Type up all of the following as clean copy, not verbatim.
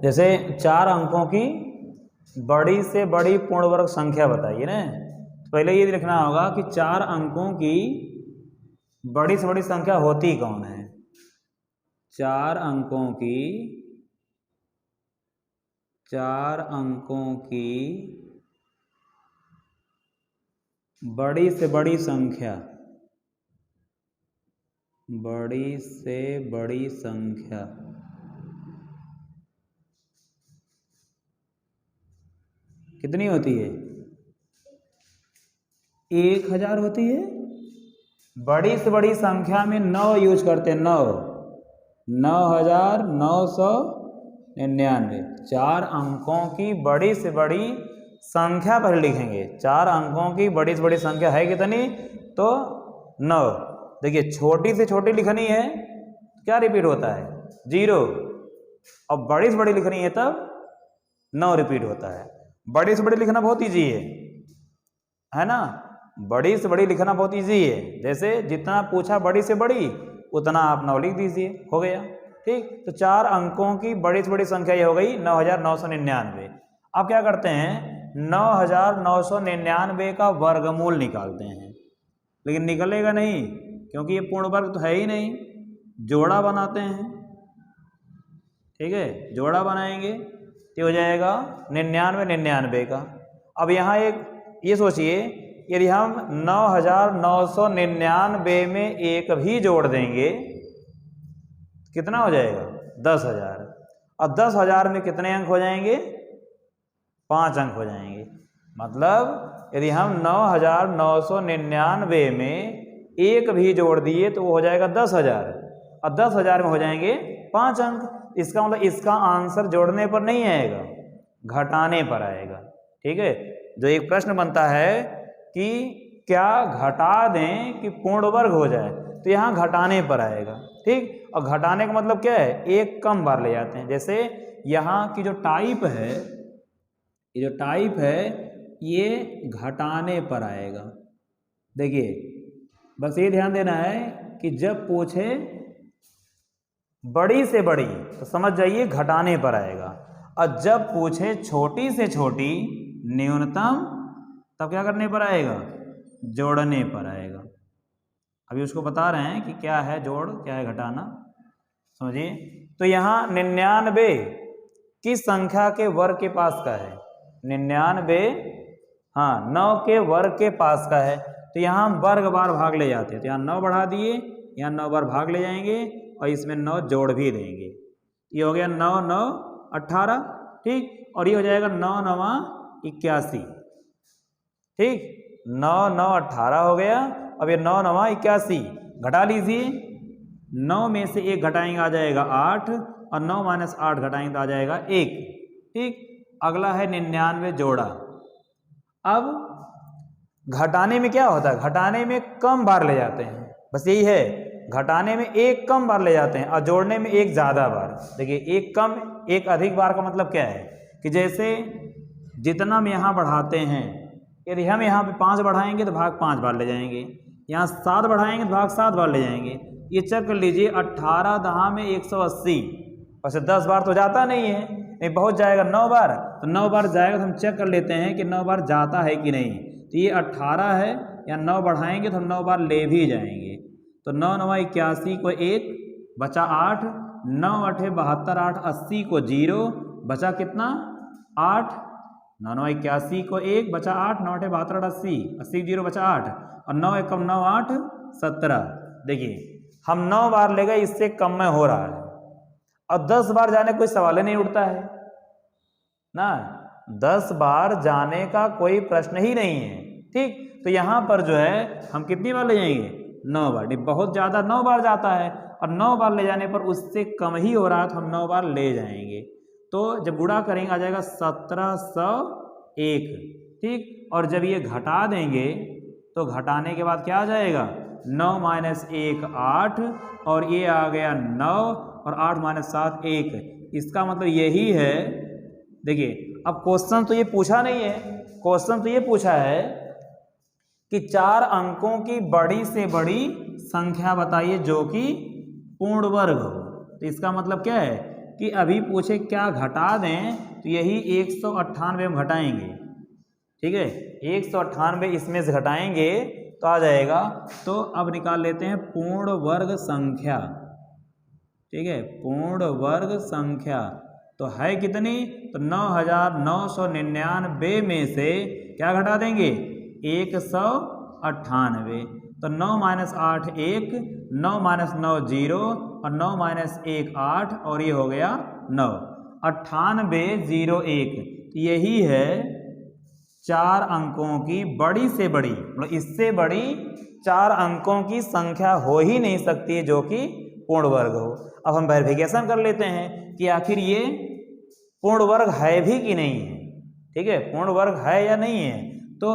जैसे 4 अंकों की बड़ी से बड़ी पूर्ण वर्ग संख्या बताइए ना, तो पहले ये लिखना होगा कि 4 अंकों की बड़ी से बड़ी संख्या होती कौन है। 4 अंकों की बड़ी से बड़ी संख्या, बड़ी से बड़ी संख्या कितनी होती है? 1000 होती है। बड़ी से बड़ी संख्या में 9 यूज करते हैं, 9,999। 4 अंकों की बड़ी से बड़ी संख्या पर लिखेंगे। 4 अंकों की बड़ी से बड़ी संख्या है कितनी? तो 9। देखिए छोटी से छोटी लिखनी है, क्या रिपीट होता है? 0। और बड़ी से बड़ी लिखनी है तब 9 रिपीट होता है। बड़ी से बड़ी लिखना बहुत ईजी है ना? बड़ी से बड़ी लिखना बहुत ईजी है। जैसे जितना पूछा बड़ी से बड़ी उतना आप 9 लिख दीजिए, हो गया। ठीक, तो 4 अंकों की बड़ी से बड़ी संख्या ये हो गई 9,999। आप क्या करते हैं? 9,999 का वर्गमूल निकालते हैं, लेकिन निकलेगा नहीं क्योंकि ये पूर्ण वर्ग तो है ही नहीं। जोड़ा बनाते हैं, ठीक है, जोड़ा बनाएंगे तो हो जाएगा 99 का। अब यहाँ एक ये सोचिए, यदि हम 9,999 में एक भी जोड़ देंगे कितना हो जाएगा? 10,000। और 10,000 में कितने अंक हो जाएंगे? 5 अंक हो जाएंगे। मतलब यदि हम 9,999 में एक भी जोड़ दिए तो वो हो जाएगा 10,000, और 10,000 में हो जाएंगे 5 अंक। इसका मतलब इसका आंसर जोड़ने पर नहीं आएगा, घटाने पर आएगा। ठीक है, जो एक प्रश्न बनता है कि क्या घटा दें कि पूर्ण वर्ग हो जाए, तो यहाँ घटाने पर आएगा। ठीक, और घटाने का मतलब क्या है? एक कम बार ले जाते हैं। जैसे यहाँ की जो टाइप है, ये जो टाइप है ये घटाने पर आएगा। देखिए बस ये ध्यान देना है कि जब पूछे बड़ी से बड़ी तो समझ जाइए घटाने पर आएगा, और जब पूछे छोटी से छोटी न्यूनतम तब क्या करने पर आएगा? जोड़ने पर आएगा। अभी उसको बता रहे हैं कि क्या है जोड़, क्या है घटाना, समझिए। तो यहाँ 99 किस संख्या के वर्ग के पास का है? 99 हाँ 9 के वर्ग के पास का है। तो यहाँ हम वर्ग बार भाग ले जाते हैं, तो यहाँ 9 बढ़ा दिए, यहाँ 9 बार भाग ले जाएंगे और इसमें 9 जोड़ भी देंगे। ये हो गया 9 9 18। ठीक, और ये हो जाएगा 9 9 81। ठीक, 9 9 18 हो गया। अब ये 9 9 81 घटा लीजिए। 9 में से 1 घटाएंगे आ जाएगा 8, और 9 - 8 घटाएंगे तो आ जाएगा 1। ठीक, अगला है 99 जोड़ा। अब घटाने में क्या होता है? घटाने में कम बार ले जाते हैं, बस यही है। घटाने में 1 कम बार ले जाते हैं और जोड़ने में 1 ज़्यादा बार। देखिए 1 कम 1 अधिक बार का मतलब क्या है कि जैसे जितना हम यहाँ बढ़ाते हैं, यदि हम यहाँ पे 5 बढ़ाएंगे तो भाग 5 बार ले जाएंगे, यहाँ 7 बढ़ाएंगे तो भाग 7 बार ले जाएंगे। ये चेक कर लीजिए, 18 दहा में 180, वैसे 10 बार तो जाता नहीं है, नहीं बहुत जाएगा 9 बार, तो 9 बार जाएगा तो हम चेक कर लेते हैं कि 9 बार जाता है कि नहीं। तो ये 18 है, या 9 बढ़ाएंगे तो हम 9 बार ले भी जाएंगे। तो 9 9 81 को 1 बचा 8, 9 8 72, 8 80 को 0 बचा कितना? 8। 9 9 81 को 1 बचा 8, 9 8 72, 80 80 0 बचा 8, और 9 1 9 8 17। देखिए हम 9 बार ले गए, इससे कम में हो रहा है, और 10 बार जाने कोई सवाल ही नहीं उठता है ना। 10 बार जाने का कोई प्रश्न ही नहीं है। ठीक, तो यहाँ पर जो है हम कितनी बार ले जाएंगे? 9 बार। बहुत ज़्यादा 9 बार जाता है, और 9 बार ले जाने पर उससे कम ही हो रहा है तो हम 9 बार ले जाएंगे। तो जब गुणा करेंगे आ जाएगा 1701। ठीक, और जब ये घटा देंगे तो घटाने के बाद क्या आ जाएगा? 9 - 1 8, और ये आ गया 9, और 8 - 7 1। इसका मतलब यही है। देखिए अब क्वेश्चन तो ये पूछा नहीं है, क्वेश्चन तो ये पूछा है कि 4 अंकों की बड़ी से बड़ी संख्या बताइए जो कि पूर्ण वर्ग हो। तो इसका मतलब क्या है कि अभी पूछे क्या घटा दें तो यही 198 में घटाएंगे, ठीक है, 198 इसमें से घटाएंगे तो आ जाएगा। तो अब निकाल लेते हैं पूर्ण वर्ग संख्या, ठीक है, पूर्ण वर्ग संख्या तो है कितनी, तो 9999 में से क्या घटा देंगे 198, तो 9 - 8 1, 9 - 9 0 और 9 - 1 8 और ये हो गया 9, 9801। यही है 4 अंकों की बड़ी से बड़ी, मतलब इससे बड़ी 4 अंकों की संख्या हो ही नहीं सकती जो कि पूर्ण वर्ग हो। अब हम वेरिफिकेशन कर लेते हैं कि आखिर ये पूर्ण वर्ग है भी कि नहीं है, ठीक है, पूर्ण वर्ग है या नहीं है, तो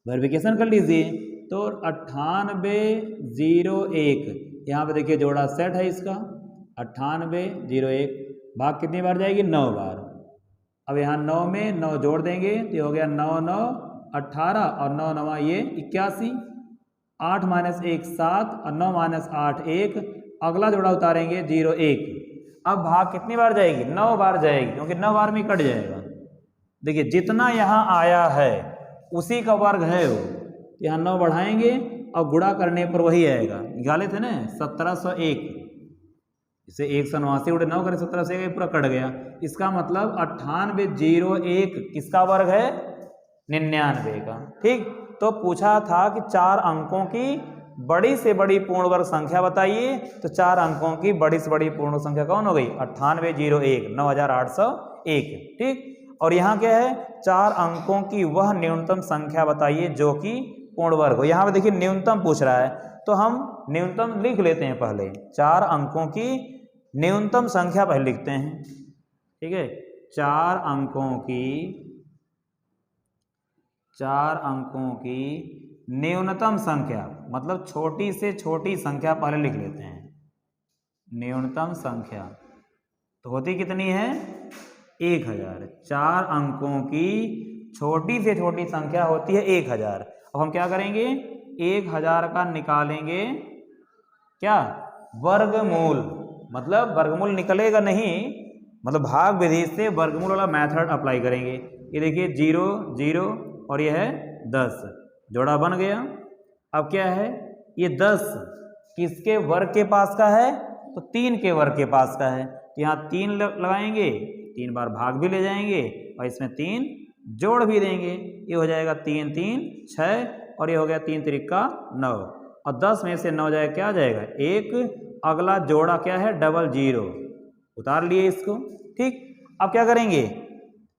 वेरिफिकेशन कर लीजिए। तो 9801 यहाँ पे देखिए जोड़ा सेट है इसका, 9801 भाग कितनी बार जाएगी 9 बार। अब यहाँ 9 में 9 जोड़ देंगे तो ये हो गया 9 9 18 और 9 9 ये 81, 8 - 1 7 और 9 - 8 1, अगला जोड़ा उतारेंगे 01। अब भाग कितनी बार जाएगी 9 बार जाएगी, क्योंकि 9 बार में कट जाएगा। देखिए जितना यहाँ आया है उसी का वर्ग है वो, यहाँ 9 बढ़ाएंगे और गुणा करने पर वही आएगा, निकाले थे ना 1701, इसे 189 उड़े 9 करें 1701 पूरा कट गया। इसका मतलब 9801 किसका वर्ग है 99 का, ठीक। तो पूछा था कि 4 अंकों की बड़ी से बड़ी पूर्ण वर्ग संख्या बताइए, तो 4 अंकों की बड़ी से बड़ी पूर्ण संख्या कौन हो गई 9801, 9801, ठीक। और यहाँ क्या है 4 अंकों की वह न्यूनतम संख्या बताइए जो कि पूर्ण वर्ग हो। यहाँ पे देखिए न्यूनतम पूछ रहा है तो हम न्यूनतम लिख लेते हैं पहले, 4 अंकों की न्यूनतम संख्या पहले लिखते हैं, ठीक है, 4 अंकों की न्यूनतम संख्या, मतलब छोटी से छोटी संख्या पहले लिख लेते हैं। न्यूनतम संख्या तो होती कितनी है 1000, 4 अंकों की छोटी से छोटी संख्या होती है 1000। अब हम क्या करेंगे 1000 का निकालेंगे क्या वर्गमूल, मतलब वर्गमूल निकलेगा नहीं, मतलब भाग विधि से वर्गमूल वाला मेथड अप्लाई करेंगे। ये देखिए 0 0 और ये है 10, जोड़ा बन गया। अब क्या है ये 10 किसके वर्ग के पास का है, तो 3 के वर्ग के पास का है, तो यहाँ 3 लगाएंगे, 3 बार भाग भी ले जाएंगे और इसमें 3 जोड़ भी देंगे, ये हो जाएगा 3 3 6 और ये हो गया 3 त्रिका 9, और 10 में से 9 जाएगा क्या आ जाएगा 1, अगला जोड़ा क्या है 00, उतार लिए इसको, ठीक। अब क्या करेंगे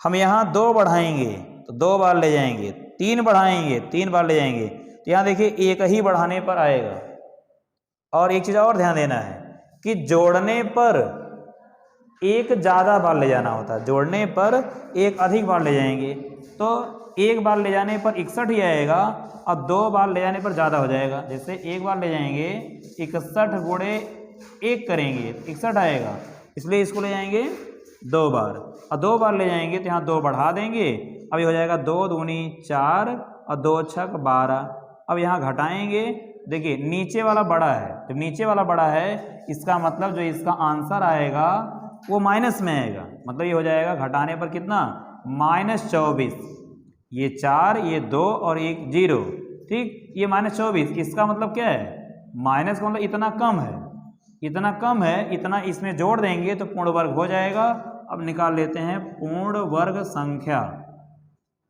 हम यहाँ 2 बढ़ाएंगे तो 2 बार ले जाएंगे, 3 बढ़ाएंगे 3 बार ले जाएंगे, तो यहाँ देखिए 1 ही बढ़ाने पर आएगा। और एक चीज़ और ध्यान देना है कि जोड़ने पर 1 ज़्यादा बार ले जाना होता है, जोड़ने पर 1 अधिक बार ले जाएंगे, तो 1 बार ले जाने पर 61 ही आएगा और 2 बार ले जाने पर ज़्यादा हो जाएगा। जैसे 1 बार ले जाएंगे 61 गुणे 1 करेंगे 61 आएगा, इसलिए इसको ले जाएंगे 2 बार, और 2 बार ले जाएंगे तो यहाँ 2 बढ़ा देंगे, अब ये हो जाएगा 2 दूनी 4 और 2 छक 12। अब यहाँ घटाएंगे, देखिए नीचे वाला बड़ा है, जब नीचे वाला बड़ा है इसका मतलब जो इसका आंसर आएगा वो माइनस में आएगा, मतलब ये हो जाएगा घटाने पर कितना -24, ये 4 ये 2 और 1 0, ठीक, ये -24, इसका मतलब क्या है माइनस का मतलब इतना कम है, इतना कम है, इतना इसमें जोड़ देंगे तो पूर्ण वर्ग हो जाएगा। अब निकाल लेते हैं पूर्ण वर्ग संख्या,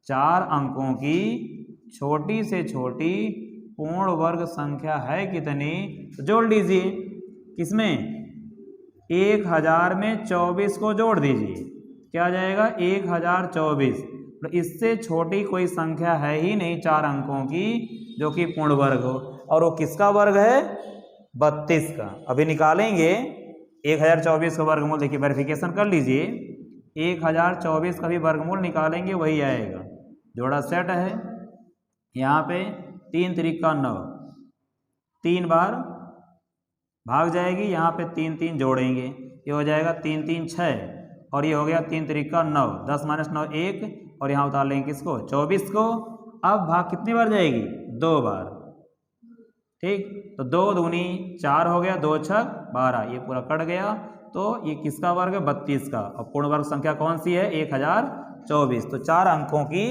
4 अंकों की छोटी से छोटी पूर्ण वर्ग संख्या है कितनी, तो जोड़ लीजिए, किसमें 1000 में 24 को जोड़ दीजिए, क्या आ जाएगा 1024, तो इससे छोटी कोई संख्या है ही नहीं 4 अंकों की जो कि पूर्ण वर्ग हो, और वो किसका वर्ग है 32 का। अभी निकालेंगे 1024 का वर्गमूल, देखिए वेरिफिकेशन कर लीजिए, 1024 का भी वर्गमूल निकालेंगे वही आएगा, जोड़ा सेट है, यहाँ पे 3 त्रिका 9, 3 बार भाग जाएगी, यहाँ पे 3 3 जोड़ेंगे, ये हो जाएगा 3 3 6 और ये हो गया 3 त्रिका 9, 10 - 9 1 और यहाँ उतार लेंगे किसको 24 को। अब भाग कितनी बार जाएगी 2 बार, ठीक, तो 2 दूनी 4 हो गया, 2 छक 12, ये पूरा कट गया, तो ये किसका वर्ग है? 32 का। और पूर्ण वर्ग संख्या कौन सी है? 1024। तो 4 अंकों की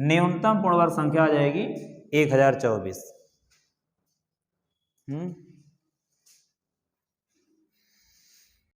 न्यूनतम पूर्ण वर्ग संख्या आ जाएगी 1024।